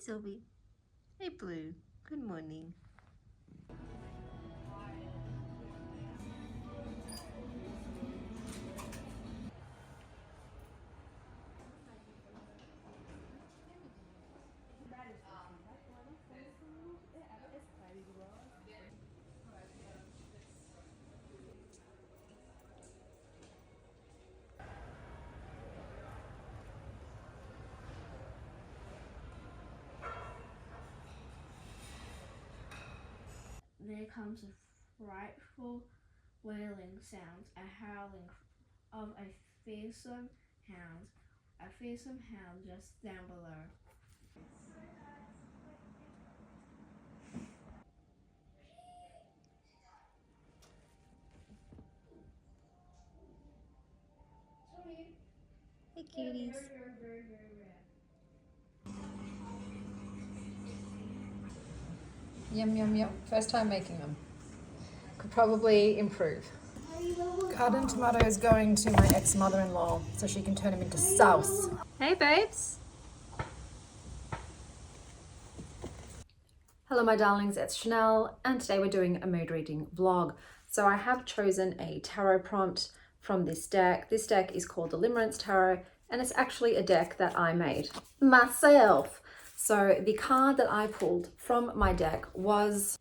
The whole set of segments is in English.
Sylvie. Hey Blue. Good morning. There comes a frightful wailing sound, a howling of a fearsome hound just down below. Hey cuties. Yum, yum, yum. First time making them. Could probably improve. Garden tomatoes going to my ex-mother-in-law so she can turn them into sauce. Hey babes. Hello my darlings, it's Chanel and today we're doing a mood reading vlog. So I have chosen a tarot prompt from this deck. This deck is called the Limerence Tarot and it's actually a deck that I made myself. So the card that I pulled from my deck was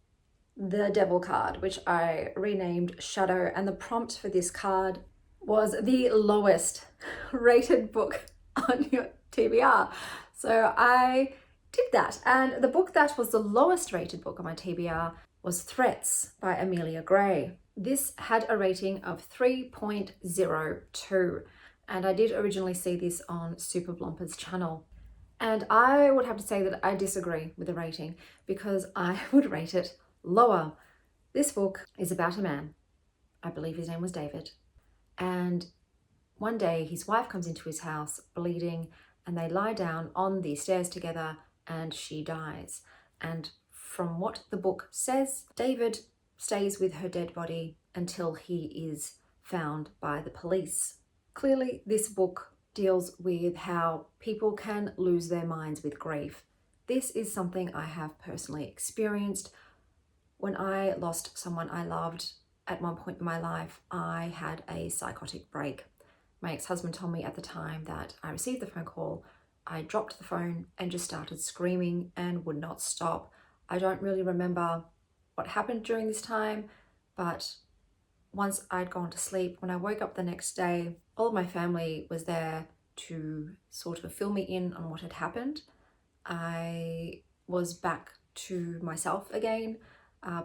the Devil card, which I renamed Shadow, and the prompt for this card was the lowest rated book on your TBR. So I did that, and the book that was the lowest rated book on my TBR was Threats by Amelia Gray. This had a rating of 3.02, and I did originally see this on Super Blomper's channel. And I would have to say that I disagree with the rating because I would rate it lower. This book is about a man, I believe his name was David, and one day his wife comes into his house bleeding and they lie down on the stairs together and she dies. And from what the book says, David stays with her dead body until he is found by the police. Clearly this book deals with how people can lose their minds with grief. This is something I have personally experienced. When I lost someone I loved at one point in my life, I had a psychotic break. My ex-husband told me at the time that I received the phone call, I dropped the phone and just started screaming and would not stop. I don't really remember what happened during this time, but once I'd gone to sleep, when I woke up the next day, all of my family was there to sort of fill me in on what had happened. I was back to myself again.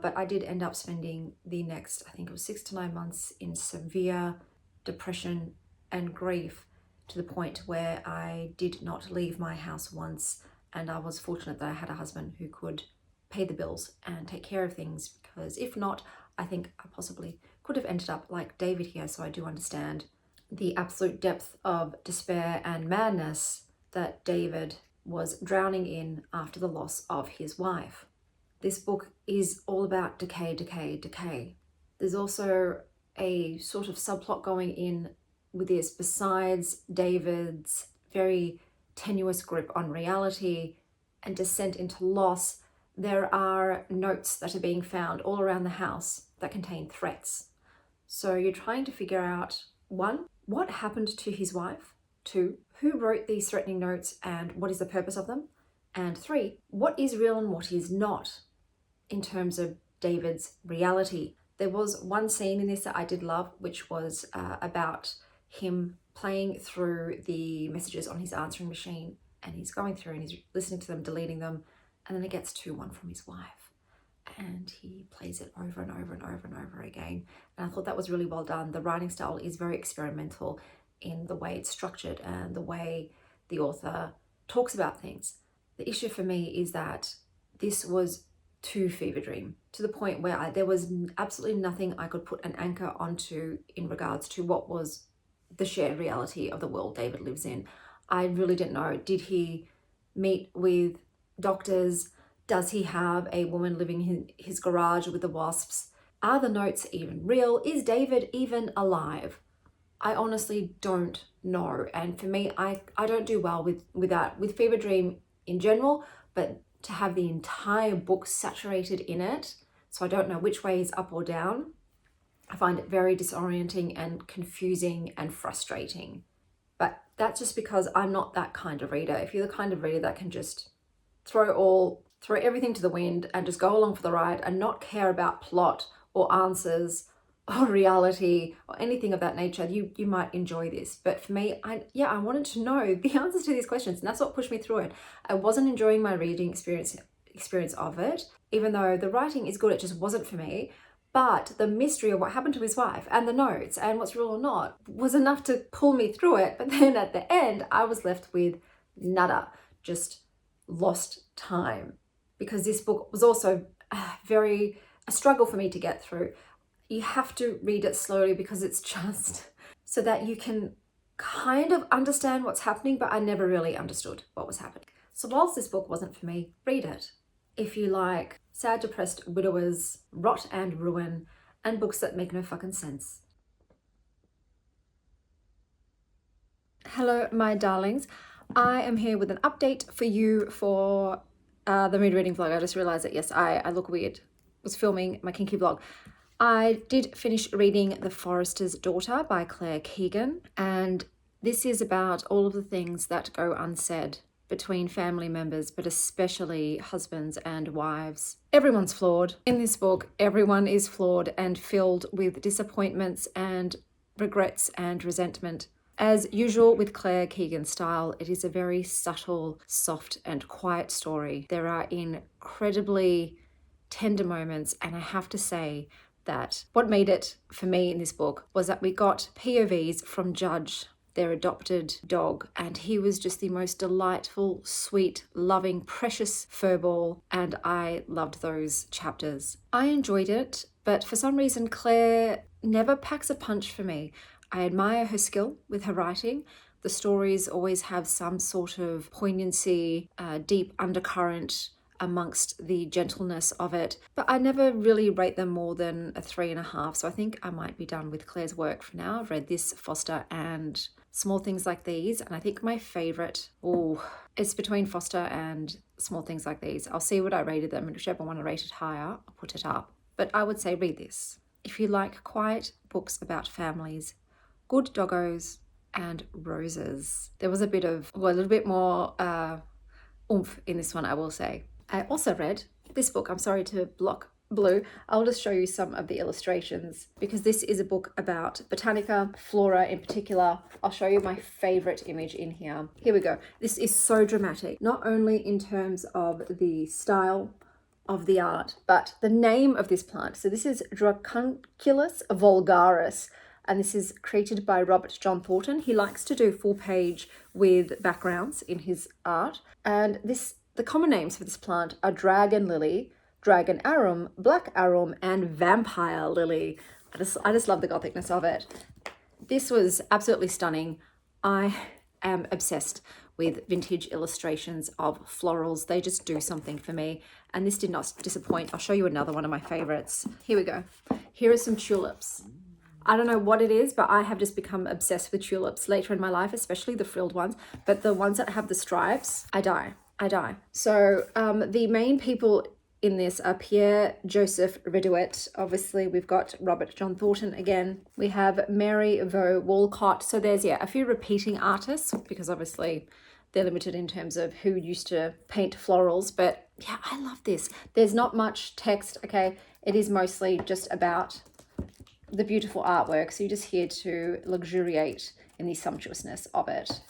But I did end up spending the next, I think it was 6 to 9 months in severe depression and grief to the point where I did not leave my house once. And I was fortunate that I had a husband who could pay the bills and take care of things, because if not, I think I possibly could have ended up like David here. So I do understand the absolute depth of despair and madness that David was drowning in after the loss of his wife. This book is all about decay, decay, decay. There's also a sort of subplot going in with this. Besides David's very tenuous grip on reality and descent into loss, there are notes that are being found all around the house that contain threats. So you're trying to figure out, 1, what happened to his wife? 2, who wrote these threatening notes and what is the purpose of them? And 3, what is real and what is not in terms of David's reality. There was one scene in this that I did love, which was about him playing through the messages on his answering machine, and he's going through and he's listening to them, deleting them, and then it gets to one from his wife and he plays it over and over and over and over again. And I thought that was really well done. The writing style is very experimental in the way it's structured and the way the author talks about things. The issue for me is that this was too fever dream, to the point where there was absolutely nothing I could put an anchor onto in regards to what was the shared reality of the world David lives in. I really didn't know. Did he meet with doctors? Does he have a woman living in his garage with the wasps? Are the notes even real? Is David even alive? I honestly don't know. And for me, I don't do well with that, with fever dream in general, but to have the entire book saturated in it, so I don't know which way is up or down, I find it very disorienting and confusing and frustrating. But that's just because I'm not that kind of reader. If you're the kind of reader that can just throw everything to the wind and just go along for the ride and not care about plot or answers or reality or anything of that nature, you might enjoy this. But for me, I wanted to know the answers to these questions, and that's what pushed me through it. I wasn't enjoying my reading experience of it, even though the writing is good, it just wasn't for me. But the mystery of what happened to his wife and the notes and what's real or not was enough to pull me through it. But then at the end, I was left with nada, just lost time, because this book was also a struggle for me to get through. You have to read it slowly because it's just so that you can kind of understand what's happening, but I never really understood what was happening. So whilst this book wasn't for me, read it. If you like sad, depressed widowers, rot and ruin, and books that make no fucking sense. Hello, my darlings. I am here with an update for you for the mood reading vlog. I just realized that, yes, I look weird. I was filming my kinky vlog. I did finish reading The Forester's Daughter by Claire Keegan, and this is about all of the things that go unsaid between family members, but especially husbands and wives. Everyone's flawed. In this book, everyone is flawed and filled with disappointments and regrets and resentment. As usual with Claire Keegan's style, it is a very subtle, soft and quiet story. There are incredibly tender moments, and I have to say that what made it for me in this book was that we got POVs from Judge, their adopted dog, and he was just the most delightful, sweet, loving, precious furball, and I loved those chapters. I enjoyed it, but for some reason Claire never packs a punch for me. I admire her skill with her writing. The stories always have some sort of poignancy, deep undercurrent amongst the gentleness of it, but I never really rate them more than a 3.5, so I think I might be done with Claire's work for now. I've read this, Foster, and Small Things Like These, and I think my favourite, it's between Foster and Small Things Like These. I'll see what I rated them, and whichever one I rated higher, I'll put it up. But I would say read this. If you like quiet books about families, good doggos, and roses. There was a little bit more oomph in this one, I will say. I also read this book. I'm sorry to block Blue. I'll just show you some of the illustrations because this is a book about Botanica, Flora in particular. I'll show you my favorite image in here. Here we go. This is so dramatic, not only in terms of the style of the art, but the name of this plant. So this is Dracunculus vulgaris, and this is created by Robert John Thornton. He likes to do full page with backgrounds in his art, and the common names for this plant are dragon lily, dragon arum, black arum, and vampire lily. I just love the gothicness of it. This was absolutely stunning. I am obsessed with vintage illustrations of florals. They just do something for me, and this did not disappoint. I'll show you another one of my favorites. Here we go. Here are some tulips. I don't know what it is, but I have just become obsessed with tulips later in my life, especially the frilled ones, but the ones that have the stripes, I die. So the main people in this are Pierre Joseph Redouet. Obviously, we've got Robert John Thornton again. We have Mary Vaux Walcott. So there's, a few repeating artists, because obviously they're limited in terms of who used to paint florals. But yeah, I love this. There's not much text, okay? It is mostly just about the beautiful artwork. So you're just here to luxuriate in the sumptuousness of it.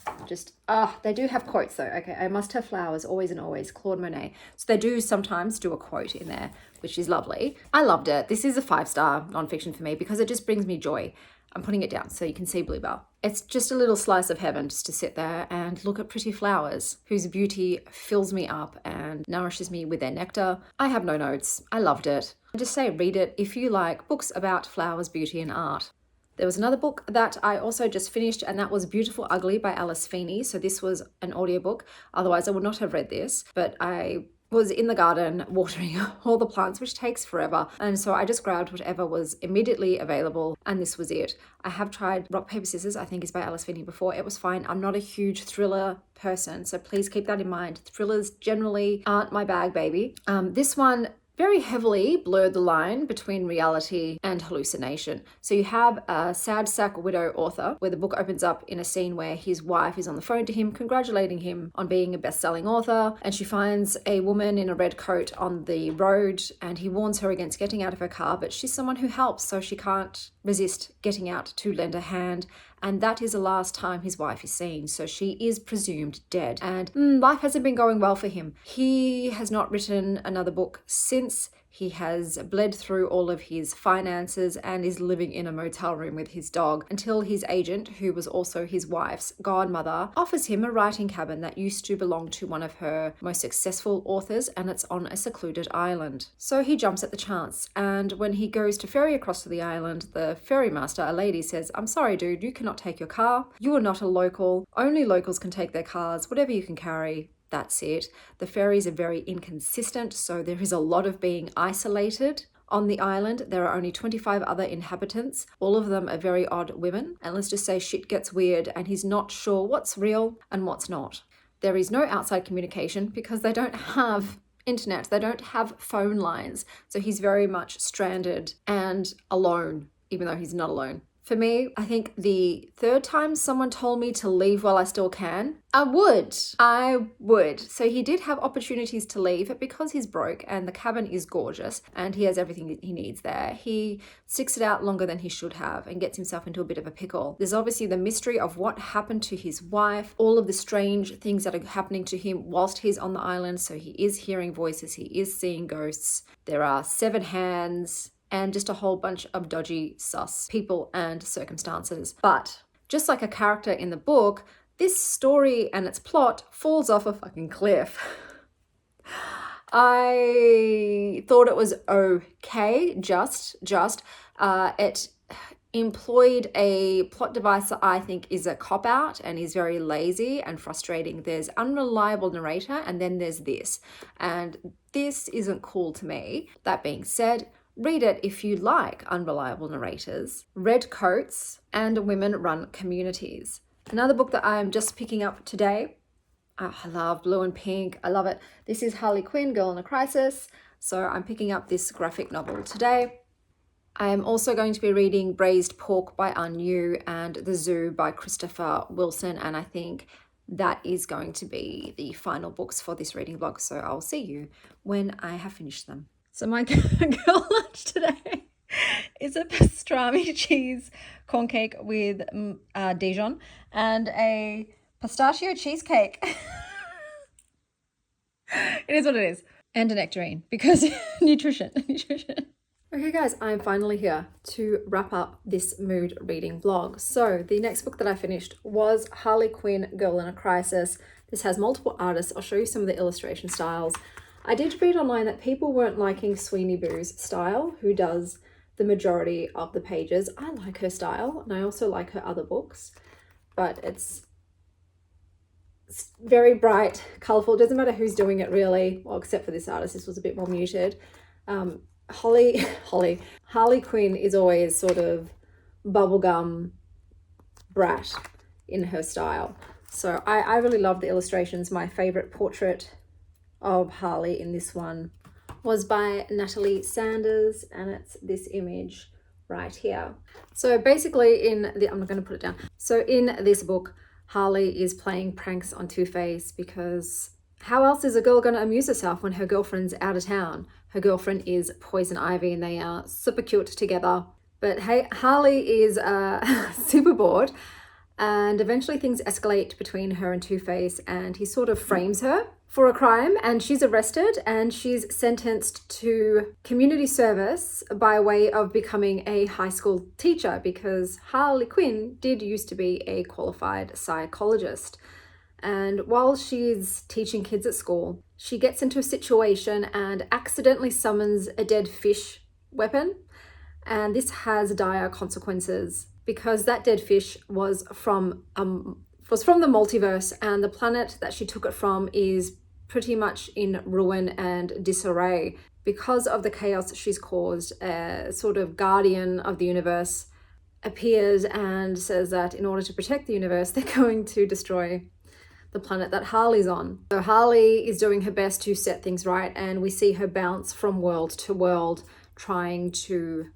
They do have quotes though. Okay, I must have flowers always and always, Claude Monet. So they do sometimes do a quote in there, which is lovely. I loved it. This is a 5-star nonfiction for me because it just brings me joy. I'm putting it down so you can see Bluebell. It's just a little slice of heaven just to sit there and look at pretty flowers whose beauty fills me up and nourishes me with their nectar. I have no notes. I loved it. I just say read it if you like books about flowers, beauty and art. There was another book that I also just finished, and that was Beautiful Ugly by Alice Feeney. So this was an audiobook. Otherwise, I would not have read this, but I was in the garden watering all the plants, which takes forever. And so I just grabbed whatever was immediately available, and this was it. I have tried Rock, Paper, Scissors, I think is by Alice Finney before. It was fine. I'm not a huge thriller person, so please keep that in mind. Thrillers generally aren't my bag, baby. This one very heavily blurred the line between reality and hallucination. So you have a sad sack widow author where the book opens up in a scene where his wife is on the phone to him, congratulating him on being a best-selling author, and she finds a woman in a red coat on the road, and he warns her against getting out of her car, but she's someone who helps, so she can't resist getting out to lend a hand. And that is the last time his wife is seen, so she is presumed dead. And life hasn't been going well for him. He has not written another book since. He has bled through all of his finances and is living in a motel room with his dog until his agent, who was also his wife's godmother, offers him a writing cabin that used to belong to one of her most successful authors, and it's on a secluded island. So he jumps at the chance, and when he goes to ferry across to the island, the ferry master, a lady, says, "I'm sorry dude, you cannot take your car. You are not a local. Only locals can take their cars. Whatever you can carry, that's it." The ferries are very inconsistent, so there is a lot of being isolated. On the island, there are only 25 other inhabitants. All of them are very odd women. And let's just say shit gets weird and he's not sure what's real and what's not. There is no outside communication because they don't have internet. They don't have phone lines. So he's very much stranded and alone, even though he's not alone. For me, I think the third time someone told me to leave while I still can, I would. So he did have opportunities to leave, but because he's broke and the cabin is gorgeous and he has everything he needs there, he sticks it out longer than he should have and gets himself into a bit of a pickle. There's obviously the mystery of what happened to his wife, all of the strange things that are happening to him whilst he's on the island. So he is hearing voices, he is seeing ghosts. There are 7 hands, and just a whole bunch of dodgy sus people and circumstances. But just like a character in the book, this story and its plot falls off a fucking cliff. I thought it was okay, it employed a plot device that I think is a cop-out and is very lazy and frustrating. There's unreliable narrator, and then there's this. And this isn't cool to me. That being said, read it if you like unreliable narrators, red coats, and women-run communities. Another book that I'm just picking up today. Oh, I love blue and pink. I love it. This is Harley Quinn, Girl in a Crisis. So I'm picking up this graphic novel today. I am also going to be reading Braised Pork by Anu and The Zoo by Christopher Wilson, and I think that is going to be the final books for this reading vlog. So I'll see you when I have finished them. So my girl lunch today is a pastrami cheese corn cake with Dijon and a pistachio cheesecake. It is what it is. And a nectarine, because nutrition. Okay guys, I'm finally here to wrap up this mood reading vlog. So the next book that I finished was Harley Quinn, Girl in a Crisis. This has multiple artists. I'll show you some of the illustration styles. I did read online that people weren't liking Sweeney Boo's style, who does the majority of the pages. I like her style, and I also like her other books, but it's very bright, colourful. It doesn't matter who's doing it really, well, except for this artist. This was a bit more muted. Harley Quinn is always sort of bubblegum brat in her style. So I really love the illustrations. My favourite portrait of Harley in this one was by Natalie Sanders, and it's this image right here. So basically I'm not going to put it down. So in this book, Harley is playing pranks on Two-Face because how else is a girl going to amuse herself when her girlfriend's out of town? Her girlfriend is Poison Ivy and they are super cute together. But hey, Harley is super bored, and eventually things escalate between her and Two-Face, and he sort of frames her for a crime, and she's arrested and she's sentenced to community service by way of becoming a high school teacher, because Harley Quinn did used to be a qualified psychologist. And while she's teaching kids at school, she gets into a situation and accidentally summons a dead fish weapon. And this has dire consequences because that dead fish was from the multiverse, and the planet that she took it from is pretty much in ruin and disarray. Because of the chaos she's caused, a sort of guardian of the universe appears and says that in order to protect the universe, they're going to destroy the planet that Harley's on. So Harley is doing her best to set things right, and we see her bounce from world to world trying to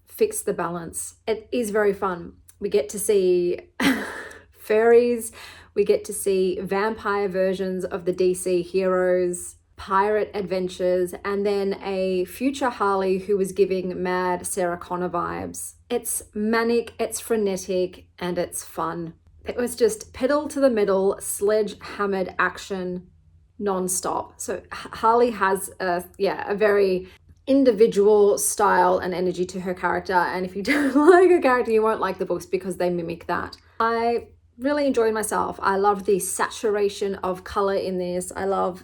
fix the balance. It is very fun. We get to see fairies, we get to see vampire versions of the DC heroes, pirate adventures, and then a future Harley who was giving mad Sarah Connor vibes. It's manic, it's frenetic, and it's fun. It was just pedal to the metal, sledge-hammered action non-stop. So Harley has a very individual style and energy to her character, and if you don't like her character, you won't like the books because they mimic that. I really enjoyed myself. I love the saturation of color in this. I love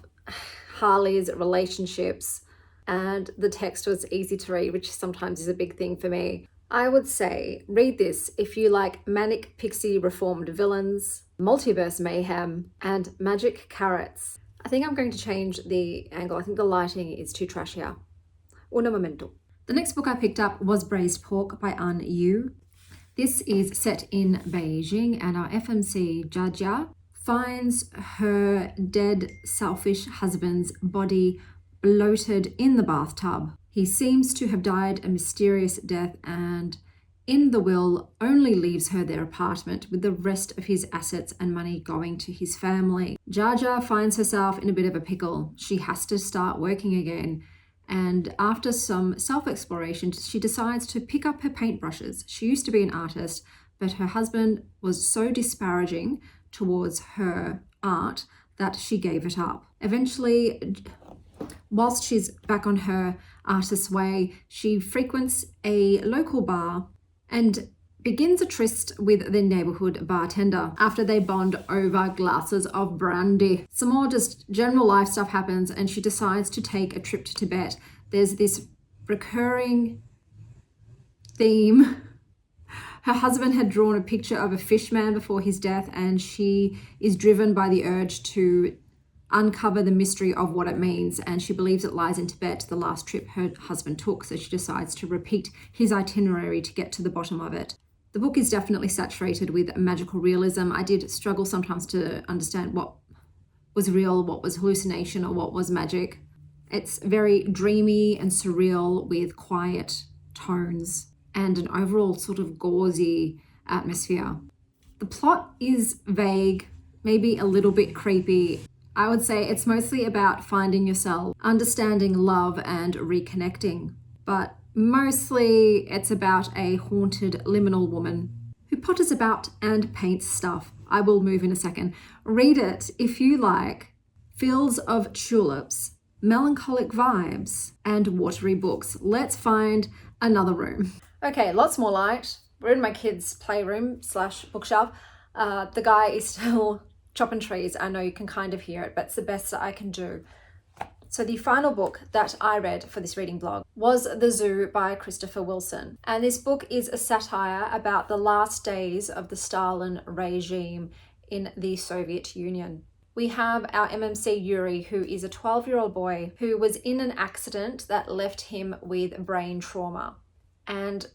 Harley's relationships, and the text was easy to read, which sometimes is a big thing for me. I would say read this if you like manic pixie reformed villains, multiverse mayhem, and magic carrots. I think I'm going to change the angle. I think the lighting is too trash here. Un momento. The next book I picked up was Braised Pork by An Yu. This is set in Beijing, and our FMC Jia finds her dead, selfish husband's body bloated in the bathtub. He seems to have died a mysterious death, and in the will only leaves her their apartment with the rest of his assets and money going to his family. Jia finds herself in a bit of a pickle. She has to start working again, and after some self-exploration, she decides to pick up her paintbrushes. She used to be an artist, but her husband was so disparaging towards her art that she gave it up. Eventually, whilst she's back on her artist's way, she frequents a local bar and begins a tryst with the neighborhood bartender after they bond over glasses of brandy. Some more just general life stuff happens, and she decides to take a trip to Tibet. There's this recurring theme. Her husband had drawn a picture of a fish man before his death, and she is driven by the urge to uncover the mystery of what it means, and she believes it lies in Tibet, the last trip her husband took, so she decides to repeat his itinerary to get to the bottom of it. The book is definitely saturated with magical realism. I did struggle sometimes to understand what was real, what was hallucination, or what was magic. It's very dreamy and surreal with quiet tones and an overall sort of gauzy atmosphere. The plot is vague, maybe a little bit creepy. I would say it's mostly about finding yourself, understanding love, and reconnecting. But mostly it's about a haunted liminal woman who potters about and paints stuff. I will move in a second. Read it if you like fields of tulips, melancholic vibes, and watery books. Let's find another room. Okay, lots more light. We're in my kids' playroom / bookshelf. The guy is still chopping trees. I know you can kind of hear it, but it's the best that I can do. So the final book that I read for this reading blog was The Zoo by Christopher Wilson. And this book is a satire about the last days of the Stalin regime in the Soviet Union. We have our MMC Yuri, who is a 12-year-old boy who was in an accident that left him with brain trauma. And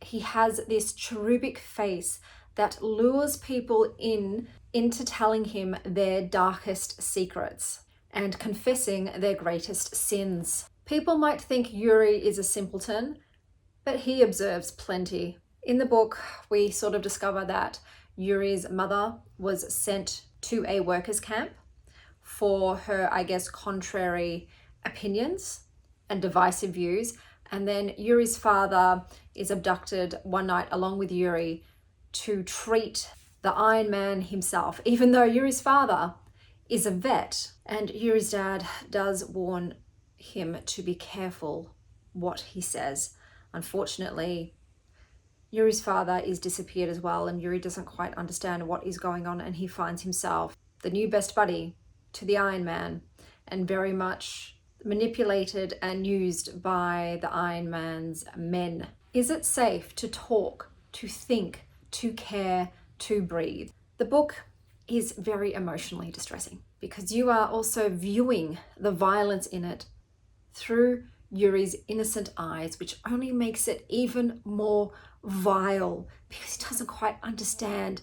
he has this cherubic face that lures people into telling him their darkest secrets and confessing their greatest sins. People might think Yuri is a simpleton, but he observes plenty. In the book, we sort of discover that Yuri's mother was sent to a workers' camp for her, I guess, contrary opinions and divisive views. And then Yuri's father is abducted one night along with Yuri to treat the Iron Man himself, even though Yuri's father is a vet. And Yuri's dad does warn him to be careful what he says. Unfortunately, Yuri's father is disappeared as well, and Yuri doesn't quite understand what is going on, and he finds himself the new best buddy to the Iron Man and very much manipulated and used by the Iron Man's men. Is it safe to talk, to think, to care, to breathe? The book is very emotionally distressing because you are also viewing the violence in it through Yuri's innocent eyes, which only makes it even more vile because he doesn't quite understand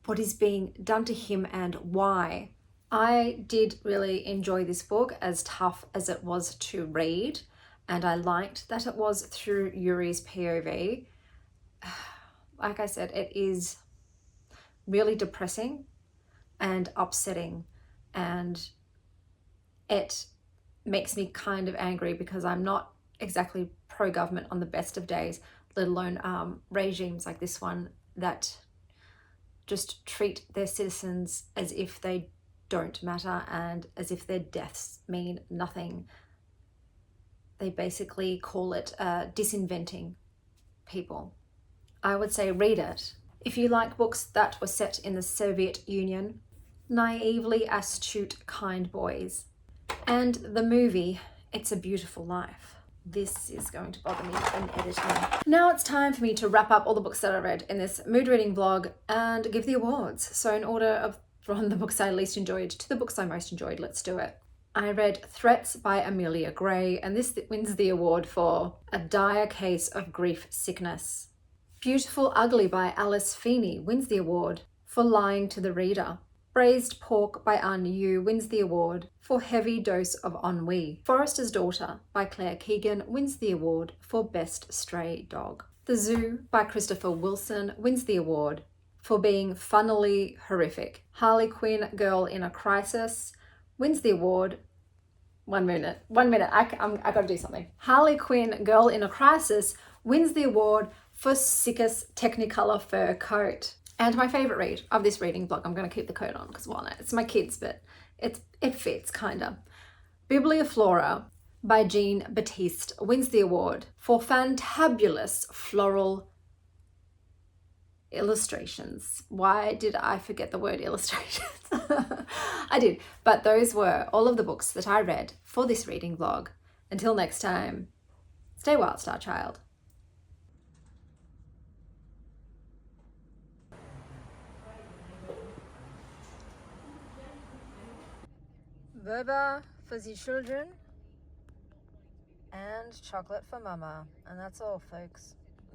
what is being done to him and why. I did really enjoy this book, as tough as it was to read, and I liked that it was through Yuri's POV. Like I said, it is really depressing and upsetting, and it makes me kind of angry because I'm not exactly pro-government on the best of days, let alone regimes like this one that just treat their citizens as if they don't matter and as if their deaths mean nothing. They basically call it disinventing people. I would say read it. If you like books that were set in the Soviet Union, naively astute, kind boys, and the movie It's a Beautiful Life. This is going to bother me in editing. Now it's time for me to wrap up all the books that I read in this mood reading vlog and give the awards. So in order of from the books I least enjoyed to the books I most enjoyed, let's do it. I read Threats by Amelia Gray, and this wins the award for A Dire Case of Grief Sickness. Beautiful Ugly by Alice Feeney wins the award for Lying to the Reader. Braised Pork by Anne Yu wins the award for Heavy Dose of Ennui. Forester's Daughter by Claire Keegan wins the award for Best Stray Dog. The Zoo by Christopher Wilson wins the award for being funnily horrific. Harley Quinn Girl in a Crisis wins the award. One minute, I gotta do something. Harley Quinn Girl in a Crisis wins the award for sickest Technicolor fur coat. And my favourite read of this reading vlog, I'm going to keep the coat on because, well, no, it's my kids, but it fits, kind of. Biblioflora by Jean Baptiste wins the award for fantabulous floral illustrations. Why did I forget the word illustrations? I did, but those were all of the books that I read for this reading vlog. Until next time, stay wild, Star Child. Boba for the children and chocolate for mama, and that's all, folks.